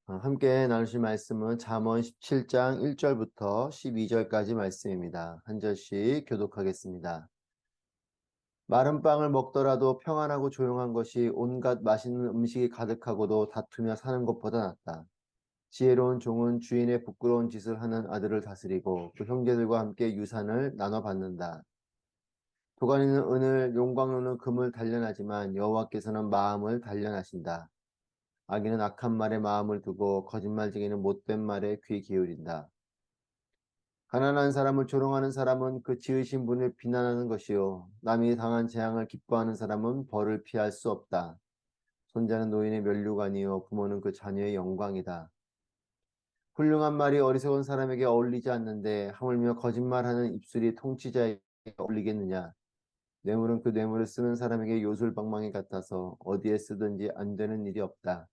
함께 나누실 말씀은 잠언 17장 1절부터 12절까지 말씀입니다. 한 절씩 교독하겠습니다. 마른 빵을 먹더라도 평안하고 조용한 것이 온갖 맛있는 음식이 가득하고도 다투며 사는 것보다 낫다. 지혜로운 종은 주인의 부끄러운 짓을 하는 아들을 다스리고 그 형제들과 함께 유산을 나눠 받는다. 도가니는 은을, 용광로는 금을 단련하지만 여호와께서는 마음을 단련하신다. 악인은 악한 말에 마음을 두고 거짓말쟁이는 못된 말에 귀 기울인다. 가난한 사람을 조롱하는 사람은 그 지으신 분을 비난하는 것이요 남이 당한 재앙을 기뻐하는 사람은 벌을 피할 수 없다. 손자는 노인의 면류관이요 부모는 그 자녀의 영광이다. 훌륭한 말이 어리석은 사람에게 어울리지 않는데 하물며 거짓말하는 입술이 통치자에게 어울리겠느냐. 뇌물은 그 뇌물을 쓰는 사람에게 요술방망이 같아서 어디에 쓰든지 안 되는 일이 없다.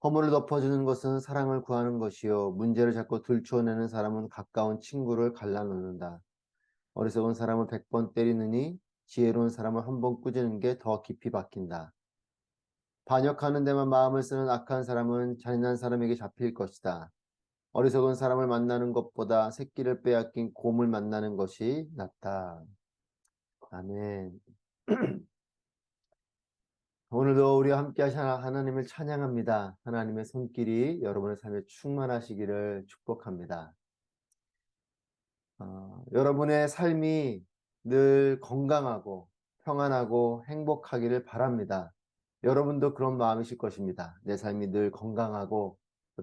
허물을 덮어주는 것은 사랑을 구하는 것이요 문제를 자꾸 들추어내는 사람은 가까운 친구를 갈라놓는다. 어리석은 사람을 100번 때리느니 지혜로운 사람을 한 번 꾸짖는 게 더 깊이 박힌다. 반역하는 데만 마음을 쓰는 악한 사람은 잔인한 사람에게 잡힐 것이다. 어리석은 사람을 만나는 것보다 새끼를 빼앗긴 곰을 만나는 것이 낫다. 아멘. 오늘도 우리와 함께 하신 하나님을 찬양합니다. 하나님의 손길이 여러분의 삶에 충만하시기를 축복합니다. 여러분의 삶이 늘 건강하고 평안하고 행복하기를 바랍니다. 여러분도 그런 마음이실 것입니다. 내 삶이 늘 건강하고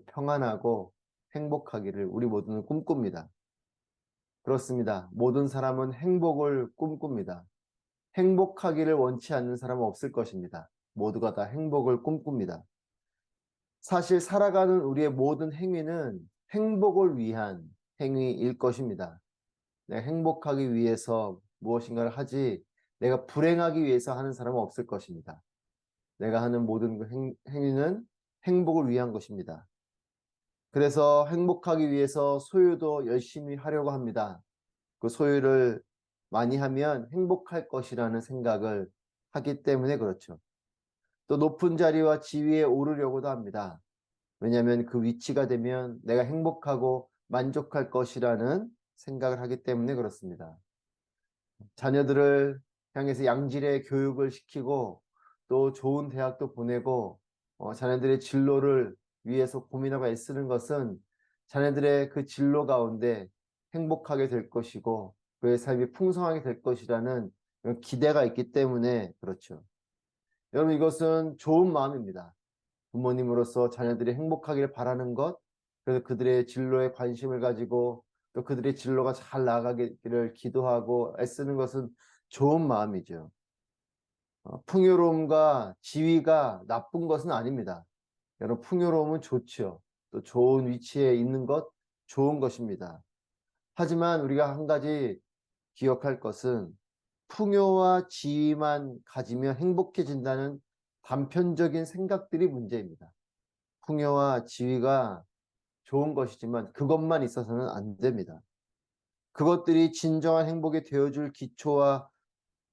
평안하고 행복하기를 우리 모두는 꿈꿉니다. 그렇습니다. 모든 사람은 행복을 꿈꿉니다. 행복하기를 원치 않는 사람은 없을 것입니다. 모두가 다 행복을 꿈꿉니다. 사실 살아가는 우리의 모든 행위는 행복을 위한 행위일 것입니다. 내가 행복하기 위해서 무엇인가를 하지 내가 불행하기 위해서 하는 사람은 없을 것입니다. 내가 하는 모든 그 행위는 행복을 위한 것입니다. 그래서 행복하기 위해서 소유도 열심히 하려고 합니다. 그 소유를 많이 하면 행복할 것이라는 생각을 하기 때문에 그렇죠. 또 높은 자리와 지위에 오르려고도 합니다. 왜냐하면 그 위치가 되면 내가 행복하고 만족할 것이라는 생각을 하기 때문에 그렇습니다. 자녀들을 향해서 양질의 교육을 시키고 또 좋은 대학도 보내고 자녀들의 진로를 위해서 고민하고 애쓰는 것은 자녀들의 그 진로 가운데 행복하게 될 것이고 그의 삶이 풍성하게 될 것이라는 그런 기대가 있기 때문에 그렇죠. 여러분 이것은 좋은 마음입니다. 부모님으로서 자녀들이 행복하기를 바라는 것, 그래서 그들의 진로에 관심을 가지고 또 그들의 진로가 잘 나가기를 기도하고 애쓰는 것은 좋은 마음이죠. 풍요로움과 지위가 나쁜 것은 아닙니다. 여러분 풍요로움은 좋죠. 또 좋은 위치에 있는 것 좋은 것입니다. 하지만 우리가 한 가지 기억할 것은 풍요와 지위만 가지면 행복해진다는 단편적인 생각들이 문제입니다. 풍요와 지위가 좋은 것이지만 그것만 있어서는 안 됩니다. 그것들이 진정한 행복이 되어줄 기초와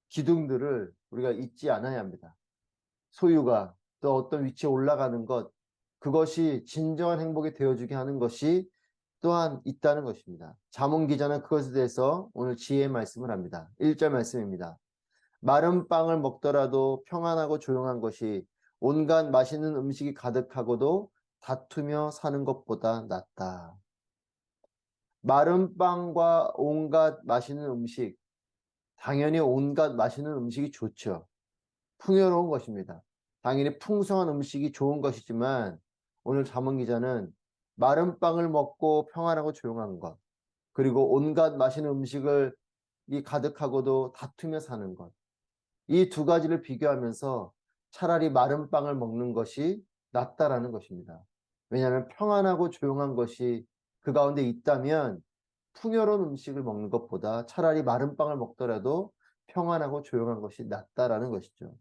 기둥들을 우리가 잊지 않아야 합니다. 소유가 또 어떤 위치에 올라가는 것, 그것이 진정한 행복이 되어주게 하는 것이 또한 있다는 것입니다. 잠언 기자는 그것에 대해서 오늘 지혜의 말씀을 합니다. 1절 말씀입니다. 마른 빵을 먹더라도 평안하고 조용한 것이 온갖 맛있는 음식이 가득하고도 다투며 사는 것보다 낫다. 마른 빵과 온갖 맛있는 음식, 당연히 온갖 맛있는 음식이 좋죠. 풍요로운 것입니다. 당연히 풍성한 음식이 좋은 것이지만 오늘 잠언 기자는 마른 빵을 먹고 평안하고 조용한 것, 그리고 온갖 맛있는 음식을 이 가득하고도 다투며 사는 것, 이 두 가지를 비교하면서 차라리 마른 빵을 먹는 것이 낫다라는 것입니다. 왜냐하면 평안하고 조용한 것이 그 가운데 있다면 풍요로운 음식을 먹는 것보다 차라리 마른 빵을 먹더라도 평안하고 조용한 것이 낫다라는 것이죠.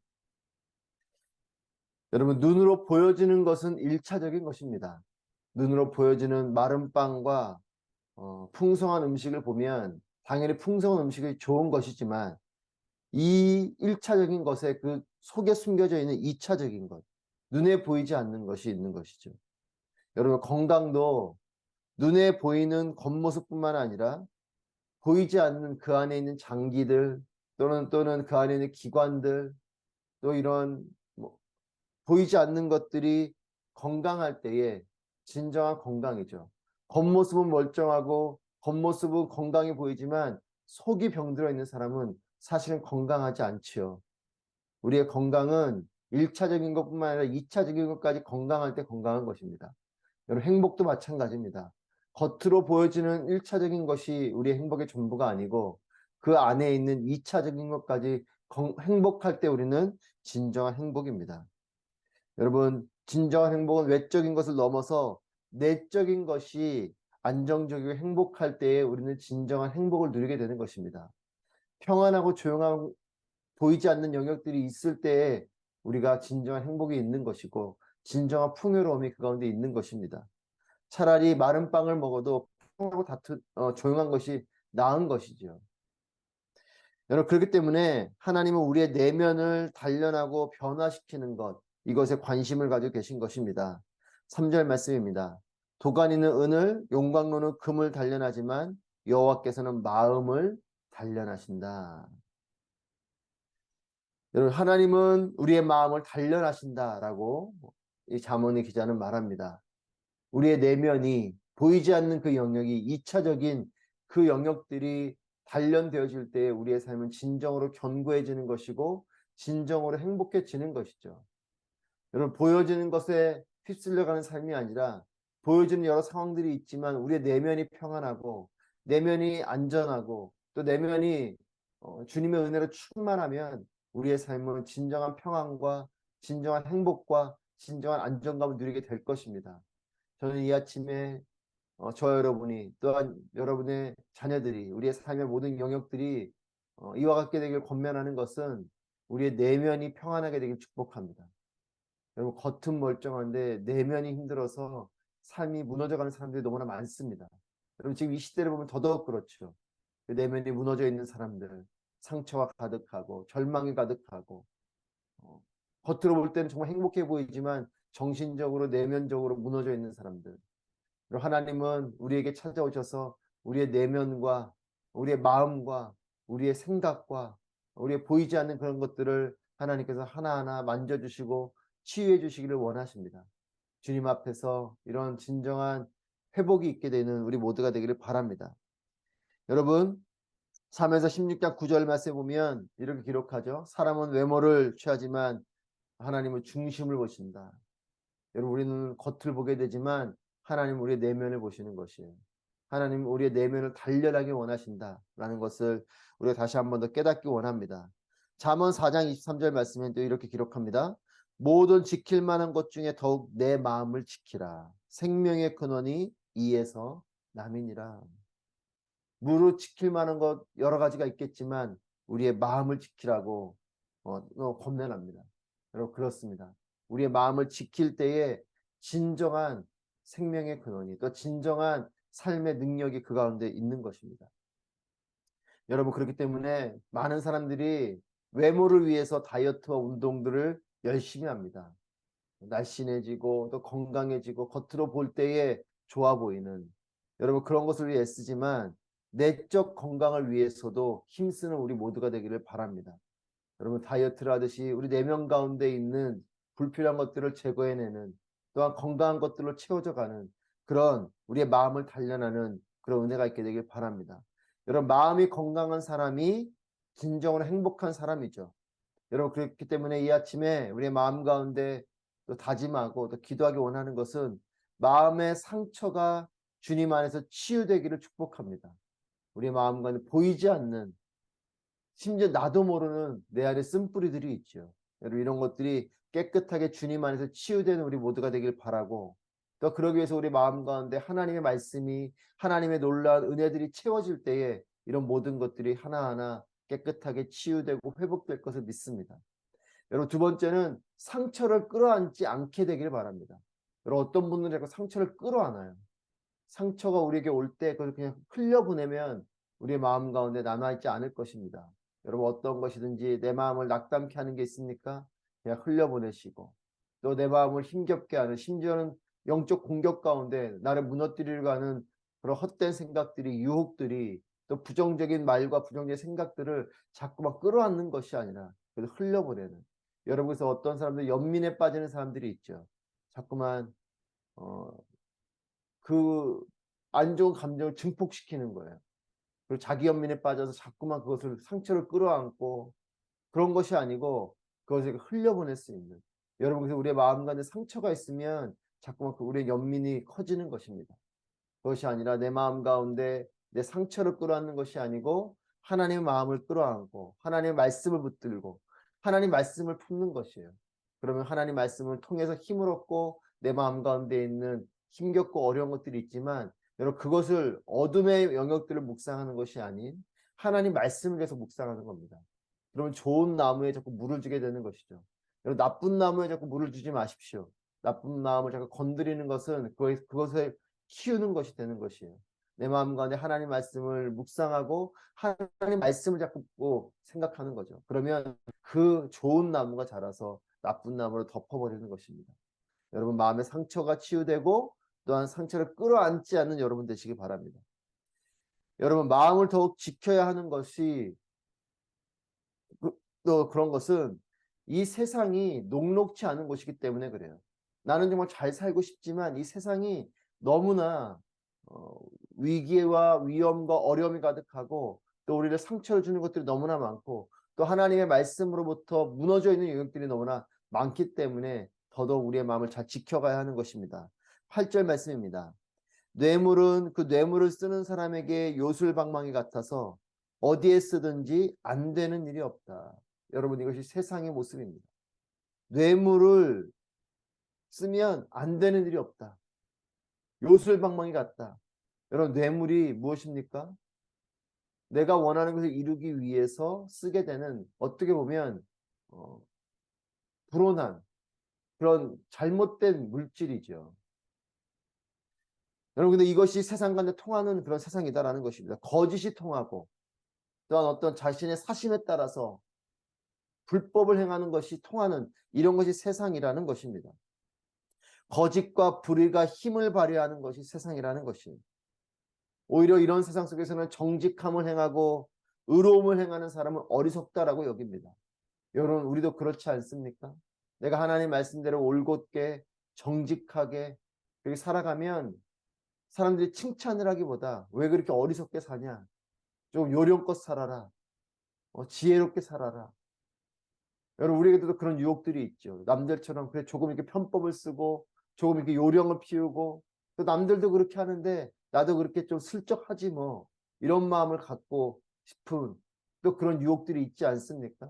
여러분, 눈으로 보여지는 것은 일차적인 것입니다. 눈으로 보여지는 마른 빵과 풍성한 음식을 보면 당연히 풍성한 음식이 좋은 것이지만 이 1차적인 것에 그 속에 숨겨져 있는 2차적인 것, 눈에 보이지 않는 것이 있는 것이죠. 여러분, 건강도 눈에 보이는 겉모습뿐만 아니라 보이지 않는 그 안에 있는 장기들 또는 그 안에 있는 기관들 또 이런 뭐 보이지 않는 것들이 건강할 때에 진정한 건강이죠. 겉모습은 멀쩡하고 겉모습은 건강해 보이지만 속이 병들어 있는 사람은 사실은 건강하지 않지요. 우리의 건강은 1차적인 것뿐만 아니라 2차적인 것까지 건강할 때 건강한 것입니다. 여러분, 행복도 마찬가지입니다. 겉으로 보여지는 1차적인 것이 우리의 행복의 전부가 아니고 그 안에 있는 2차적인 것까지 행복할 때 우리는 진정한 행복입니다. 여러분, 진정한 행복은 외적인 것을 넘어서 내적인 것이 안정적이고 행복할 때에 우리는 진정한 행복을 누리게 되는 것입니다. 평안하고 조용한 보이지 않는 영역들이 있을 때에 우리가 진정한 행복이 있는 것이고 진정한 풍요로움이 그 가운데 있는 것입니다. 차라리 마른 빵을 먹어도 평하고 조용한 것이 나은 것이죠. 여러분, 그렇기 때문에 하나님은 우리의 내면을 단련하고 변화시키는 것, 이것에 관심을 가지고 계신 것입니다. 3절 말씀입니다. 도가니는 은을, 용광로는 금을 단련하지만 여호와께서는 마음을 단련하신다. 여러분, 하나님은 우리의 마음을 단련하신다라고 이 잠언의 기자는 말합니다. 우리의 내면이 보이지 않는 그 영역이 2차적인 그 영역들이 단련되어질 때 우리의 삶은 진정으로 견고해지는 것이고 진정으로 행복해지는 것이죠. 여러분, 보여지는 것에 휩쓸려가는 삶이 아니라 보여지는 여러 상황들이 있지만 우리의 내면이 평안하고 내면이 안전하고 또 내면이 주님의 은혜로 충만하면 우리의 삶은 진정한 평안과 진정한 행복과 진정한 안정감을 누리게 될 것입니다. 저는 이 아침에 저 여러분이 또한 여러분의 자녀들이 우리의 삶의 모든 영역들이 이와 같게 되길 권면하는 것은 우리의 내면이 평안하게 되길 축복합니다. 여러분, 겉은 멀쩡한데 내면이 힘들어서 삶이 무너져가는 사람들이 너무나 많습니다. 여러분, 지금 이 시대를 보면 더더욱 그렇죠. 내면이 무너져 있는 사람들, 상처가 가득하고 절망이 가득하고 어, 겉으로 볼 때는 정말 행복해 보이지만 정신적으로 내면적으로 무너져 있는 사람들. 하나님은 우리에게 찾아오셔서 우리의 내면과 우리의 마음과 우리의 생각과 우리의 보이지 않는 그런 것들을 하나님께서 하나하나 만져주시고 치유해 주시기를 원하십니다. 주님 앞에서 이런 진정한 회복이 있게 되는 우리 모두가 되기를 바랍니다. 여러분, 3에서 16장 9절 말씀에 보면 이렇게 기록하죠. 사람은 외모를 취하지만 하나님은 중심을 보신다. 여러분, 우리는 겉을 보게 되지만 하나님은 우리의 내면을 보시는 것이에요. 하나님은 우리의 내면을 단련하기 원하신다라는 것을 우리가 다시 한 번 더 깨닫기 원합니다. 잠언 4장 23절 말씀에 또 이렇게 기록합니다. 모든 지킬 만한 것 중에 더욱 내 마음을 지키라. 생명의 근원이 이에서 남이니라. 무릇 지킬 만한 것 여러 가지가 있겠지만 우리의 마음을 지키라고 권면합니다. 여러분, 그렇습니다. 우리의 마음을 지킬 때에 진정한 생명의 근원이 또 진정한 삶의 능력이 그 가운데 있는 것입니다. 여러분, 그렇기 때문에 많은 사람들이 외모를 위해서 다이어트와 운동들을 열심히 합니다. 날씬해지고 또 건강해지고 겉으로 볼 때에 좋아 보이는 여러분, 그런 것을 위해 애쓰지만 내적 건강을 위해서도 힘쓰는 우리 모두가 되기를 바랍니다. 여러분, 다이어트를 하듯이 우리 내면 가운데 있는 불필요한 것들을 제거해내는 또한 건강한 것들로 채워져 가는 그런 우리의 마음을 단련하는 그런 은혜가 있게 되길 바랍니다. 여러분, 마음이 건강한 사람이 진정으로 행복한 사람이죠. 여러분, 그렇기 때문에 이 아침에 우리의 마음 가운데 또 다짐하고 또 기도하기 원하는 것은 마음의 상처가 주님 안에서 치유되기를 축복합니다. 우리의 마음 가운데 보이지 않는 심지어 나도 모르는 내 안에 쓴뿌리들이 있죠. 여러분, 이런 것들이 깨끗하게 주님 안에서 치유되는 우리 모두가 되길 바라고 또 그러기 위해서 우리 마음 가운데 하나님의 말씀이 하나님의 놀라운 은혜들이 채워질 때에 이런 모든 것들이 하나하나 깨끗하게 치유되고 회복될 것을 믿습니다. 여러분, 두 번째는 상처를 끌어안지 않게 되길 바랍니다. 여러분, 어떤 분들은 자꾸 상처를 끌어안아요. 상처가 우리에게 올 때 그걸 그냥 흘려보내면 우리의 마음 가운데 남아있지 않을 것입니다. 여러분, 어떤 것이든지 내 마음을 낙담케 하는 게 있습니까? 그냥 흘려보내시고 또 내 마음을 힘겹게 하는, 심지어는 영적 공격 가운데 나를 무너뜨리려고 하는 그런 헛된 생각들이, 유혹들이, 또 부정적인 말과 부정적인 생각들을 자꾸만 끌어안는 것이 아니라 그래서 흘려보내는. 여러분께서 어떤 사람들 연민에 빠지는 사람들이 있죠. 자꾸만 그 안 좋은 감정을 증폭시키는 거예요. 그리고 자기 연민에 빠져서 자꾸만 그것을 상처를 끌어안고, 그런 것이 아니고 그것을 흘려보낼 수 있는. 여러분, 그래서 우리의 마음 가운데 상처가 있으면 자꾸만 우리의 연민이 커지는 것입니다. 그것이 아니라 내 마음 가운데 내 상처를 끌어안는 것이 아니고 하나님의 마음을 끌어안고 하나님의 말씀을 붙들고 하나님 말씀을 품는 것이에요. 그러면 하나님 말씀을 통해서 힘을 얻고 내 마음 가운데 있는 힘겹고 어려운 것들이 있지만, 여러분, 그것을 어둠의 영역들을 묵상하는 것이 아닌 하나님 말씀을 계속 묵상하는 겁니다. 그러면 좋은 나무에 자꾸 물을 주게 되는 것이죠. 여러분, 나쁜 나무에 자꾸 물을 주지 마십시오. 나쁜 마음을 자꾸 건드리는 것은 그것을 키우는 것이 되는 것이에요. 내 마음 가운데 하나님 말씀을 묵상하고 하나님 말씀을 자꾸 생각하는 거죠. 그러면 그 좋은 나무가 자라서 나쁜 나무를 덮어버리는 것입니다. 여러분, 마음의 상처가 치유되고 또한 상처를 끌어안지 않는 여러분 되시기 바랍니다. 여러분, 마음을 더욱 지켜야 하는 것이 또 그런 것은 이 세상이 녹록치 않은 곳이기 때문에 그래요. 나는 정말 잘 살고 싶지만 이 세상이 너무나 위기와 위험과 어려움이 가득하고, 또 우리를 상처를 주는 것들이 너무나 많고, 또 하나님의 말씀으로부터 무너져 있는 영역들이 너무나 많기 때문에 더더욱 우리의 마음을 잘 지켜가야 하는 것입니다. 8절 말씀입니다. 뇌물은 그 뇌물을 쓰는 사람에게 요술방망이 같아서 어디에 쓰든지 안 되는 일이 없다. 여러분, 이것이 세상의 모습입니다. 뇌물을 쓰면 안 되는 일이 없다. 요술방망이 같다. 여러분, 뇌물이 무엇입니까? 내가 원하는 것을 이루기 위해서 쓰게 되는, 어떻게 보면 불온한 그런 잘못된 물질이죠. 여러분, 근데 이것이 세상 간에 통하는 그런 세상이다라는 것입니다. 거짓이 통하고, 또한 어떤 자신의 사심에 따라서 불법을 행하는 것이 통하는, 이런 것이 세상이라는 것입니다. 거짓과 불의가 힘을 발휘하는 것이 세상이라는 것이에요. 오히려 이런 세상 속에서는 정직함을 행하고 의로움을 행하는 사람은 어리석다라고 여깁니다. 여러분, 우리도 그렇지 않습니까? 내가 하나님 말씀대로 올곧게 정직하게 그렇게 살아가면 사람들이 칭찬을 하기보다 왜 그렇게 어리석게 사냐, 좀 요령껏 살아라, 지혜롭게 살아라. 여러분, 우리에게도 그런 유혹들이 있죠. 남들처럼 그래 조금 이렇게 편법을 쓰고 조금 이렇게 요령을 피우고, 또 남들도 그렇게 하는데 나도 그렇게 좀 슬쩍 하지 뭐, 이런 마음을 갖고 싶은 또 그런 유혹들이 있지 않습니까?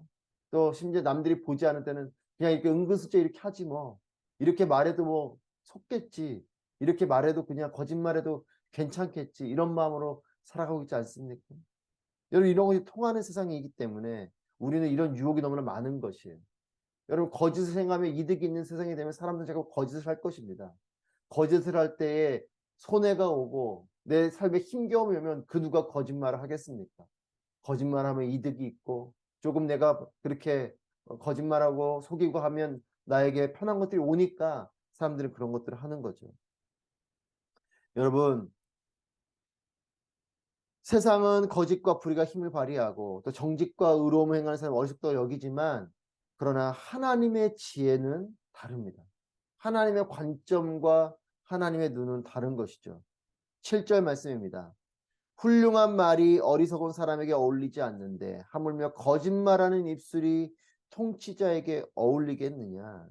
또 심지어 남들이 보지 않을 때는 그냥 이렇게 은근슬쩍 이렇게 하지 뭐, 이렇게 말해도 뭐 속겠지, 이렇게 말해도 그냥 거짓말해도 괜찮겠지, 이런 마음으로 살아가고 있지 않습니까? 여러분, 이런 것이 통하는 세상이기 때문에 우리는 이런 유혹이 너무나 많은 것이에요. 여러분, 거짓을 행하면 이득이 있는 세상이 되면 사람들은 자꾸 거짓을 할 것입니다. 거짓을 할 때에 손해가 오고 내 삶에 힘겨움이 오면 그 누가 거짓말을 하겠습니까? 거짓말하면 이득이 있고, 조금 내가 그렇게 거짓말하고 속이고 하면 나에게 편한 것들이 오니까 사람들은 그런 것들을 하는 거죠. 여러분, 세상은 거짓과 불의가 힘을 발휘하고 또 정직과 의로움을 행하는 사람을 어리석다고 여기지만, 그러나 하나님의 지혜는 다릅니다. 하나님의 관점과 하나님의 눈은 다른 것이죠. 7절 말씀입니다. 훌륭한 말이 어리석은 사람에게 어울리지 않는데 하물며 거짓말하는 입술이 통치자에게 어울리겠느냐.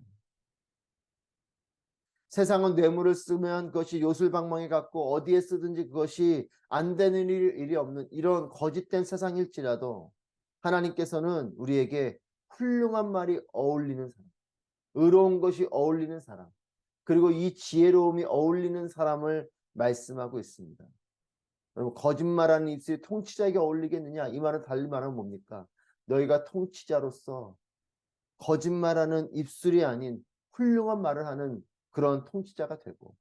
세상은 뇌물을 쓰면 그것이 요술방망이 같고 어디에 쓰든지 그것이 안 되는 일이 없는 이런 거짓된 세상일지라도, 하나님께서는 우리에게 훌륭한 말이 어울리는 사람, 의로운 것이 어울리는 사람, 그리고 이 지혜로움이 어울리는 사람을 말씀하고 있습니다. 여러분, 거짓말하는 입술이 통치자에게 어울리겠느냐, 이 말은 달리 말하면 뭡니까? 너희가 통치자로서 거짓말하는 입술이 아닌 훌륭한 말을 하는 그런 통치자가 되고,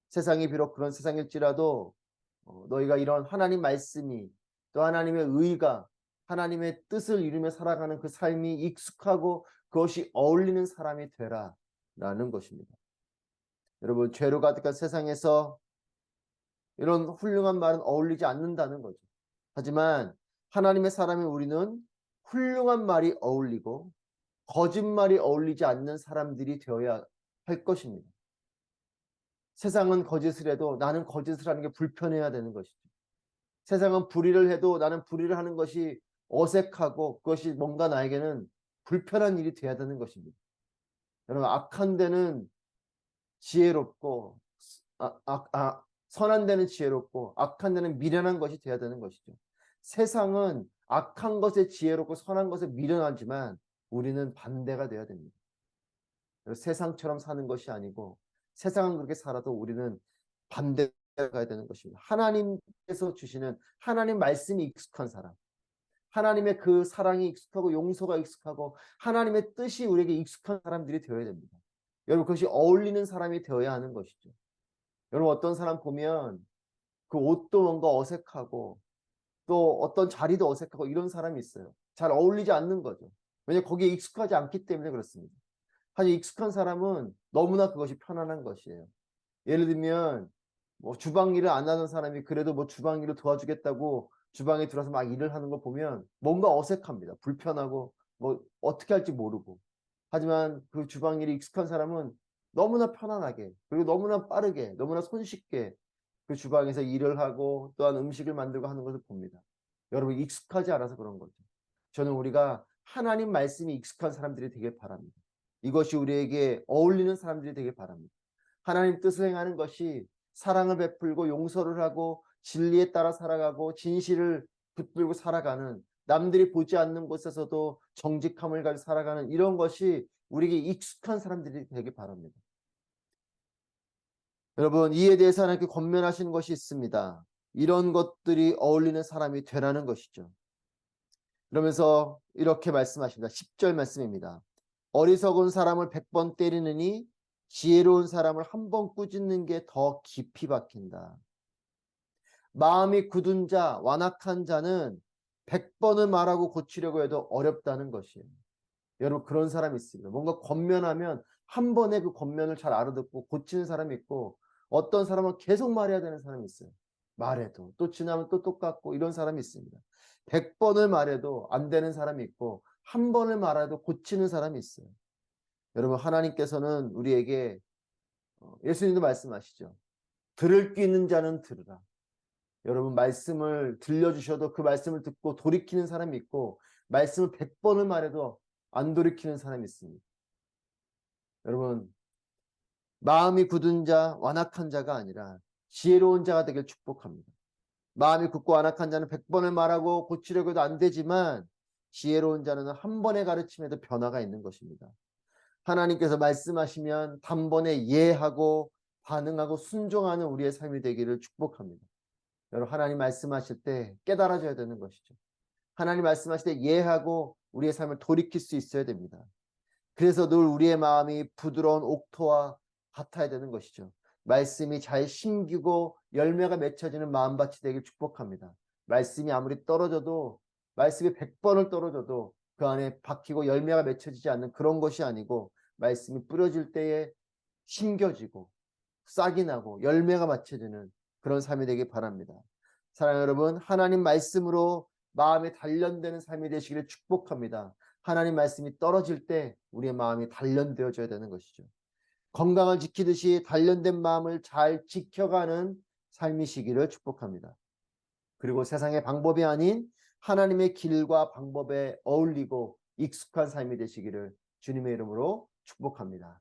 세상이 비록 그런 세상일지라도 너희가 이런 하나님 말씀이, 또 하나님의 의가, 하나님의 뜻을 이루며 살아가는 그 삶이 익숙하고 그것이 어울리는 사람이 되라, 라는 것입니다. 여러분, 죄로 가득한 세상에서 이런 훌륭한 말은 어울리지 않는다는 거죠. 하지만 하나님의 사람인 우리는 훌륭한 말이 어울리고 거짓말이 어울리지 않는 사람들이 되어야 할 것입니다. 세상은 거짓을 해도 나는 거짓을 하는 게 불편해야 되는 것이죠. 세상은 불의를 해도 나는 불의를 하는 것이 어색하고 그것이 뭔가 나에게는 불편한 일이 돼야 되는 것입니다. 여러분, 악한 데는 지혜롭고 선한 데는 지혜롭고 악한 데는 미련한 것이 돼야 되는 것이죠. 세상은 악한 것에 지혜롭고 선한 것에 미련하지만 우리는 반대가 돼야 됩니다. 세상처럼 사는 것이 아니고 세상은 그렇게 살아도 우리는 반대가 가야 되는 것입니다. 하나님께서 주시는 하나님 말씀이 익숙한 사람, 하나님의 그 사랑이 익숙하고 용서가 익숙하고 하나님의 뜻이 우리에게 익숙한 사람들이 되어야 됩니다. 여러분, 그것이 어울리는 사람이 되어야 하는 것이죠. 여러분, 어떤 사람 보면 그 옷도 뭔가 어색하고 또 어떤 자리도 어색하고 이런 사람이 있어요. 잘 어울리지 않는 거죠. 왜냐하면 거기에 익숙하지 않기 때문에 그렇습니다. 하지만 익숙한 사람은 너무나 그것이 편안한 것이에요. 예를 들면 뭐 주방 일을 안 하는 사람이 그래도 뭐 주방 일을 도와주겠다고 주방에 들어서 막 일을 하는 걸 보면 뭔가 어색합니다. 불편하고 뭐 어떻게 할지 모르고. 하지만 그 주방 일이 익숙한 사람은 너무나 편안하게 그리고 너무나 빠르게 너무나 손쉽게 그 주방에서 일을 하고 또한 음식을 만들고 하는 것을 봅니다. 여러분, 익숙하지 않아서 그런 거죠. 저는 우리가 하나님 말씀이 익숙한 사람들이 되길 바랍니다. 이것이 우리에게 어울리는 사람들이 되길 바랍니다. 하나님 뜻을 행하는 것이 사랑을 베풀고 용서를 하고 진리에 따라 살아가고 진실을 붙들고 살아가는, 남들이 보지 않는 곳에서도 정직함을 가지고 살아가는 이런 것이 우리에게 익숙한 사람들이 되길 바랍니다. 여러분, 이에 대해서 하나님께 권면하시는 것이 있습니다. 이런 것들이 어울리는 사람이 되라는 것이죠. 그러면서 이렇게 말씀하십니다. 10절 말씀입니다. 어리석은 사람을 100번 때리느니 지혜로운 사람을 한 번 꾸짖는 게 더 깊이 박힌다. 마음이 굳은 자, 완악한 자는 100번을 말하고 고치려고 해도 어렵다는 것이에요. 여러분, 그런 사람이 있습니다. 뭔가 권면하면 한 번에 그 권면을 잘 알아듣고 고치는 사람이 있고, 어떤 사람은 계속 말해야 되는 사람이 있어요. 말해도 또 지나면 또 똑같고 이런 사람이 있습니다. 100번을 말해도 안 되는 사람이 있고 한 번을 말해도 고치는 사람이 있어요. 여러분, 하나님께서는 우리에게 예수님도 말씀하시죠. 들을 귀 있는 자는 들으라. 여러분, 말씀을 들려주셔도 그 말씀을 듣고 돌이키는 사람이 있고 말씀을 100번을 말해도 안 돌이키는 사람이 있습니다. 여러분, 마음이 굳은 자, 완악한 자가 아니라 지혜로운 자가 되길 축복합니다. 마음이 굳고 완악한 자는 100번을 말하고 고치려고 해도 안 되지만 지혜로운 자는 한 번의 가르침에도 변화가 있는 것입니다. 하나님께서 말씀하시면 단번에 이해하고 반응하고 순종하는 우리의 삶이 되기를 축복합니다. 여러분, 하나님 말씀하실 때 깨달아져야 되는 것이죠. 하나님 말씀하실 때 이해하고 우리의 삶을 돌이킬 수 있어야 됩니다. 그래서 늘 우리의 마음이 부드러운 옥토와 같아야 되는 것이죠. 말씀이 잘 심기고 열매가 맺혀지는 마음밭이 되길 축복합니다. 말씀이 아무리 떨어져도, 말씀이 100번을 떨어져도 그 안에 박히고 열매가 맺혀지지 않는 그런 것이 아니고 말씀이 뿌려질 때에 심겨지고 싹이 나고 열매가 맺혀지는 그런 삶이 되길 바랍니다. 사랑하는 여러분, 하나님 말씀으로 마음이 단련되는 삶이 되시기를 축복합니다. 하나님 말씀이 떨어질 때 우리의 마음이 단련되어져야 되는 것이죠. 건강을 지키듯이 단련된 마음을 잘 지켜가는 삶이시기를 축복합니다. 그리고 세상의 방법이 아닌 하나님의 길과 방법에 어울리고 익숙한 삶이 되시기를 주님의 이름으로 축복합니다.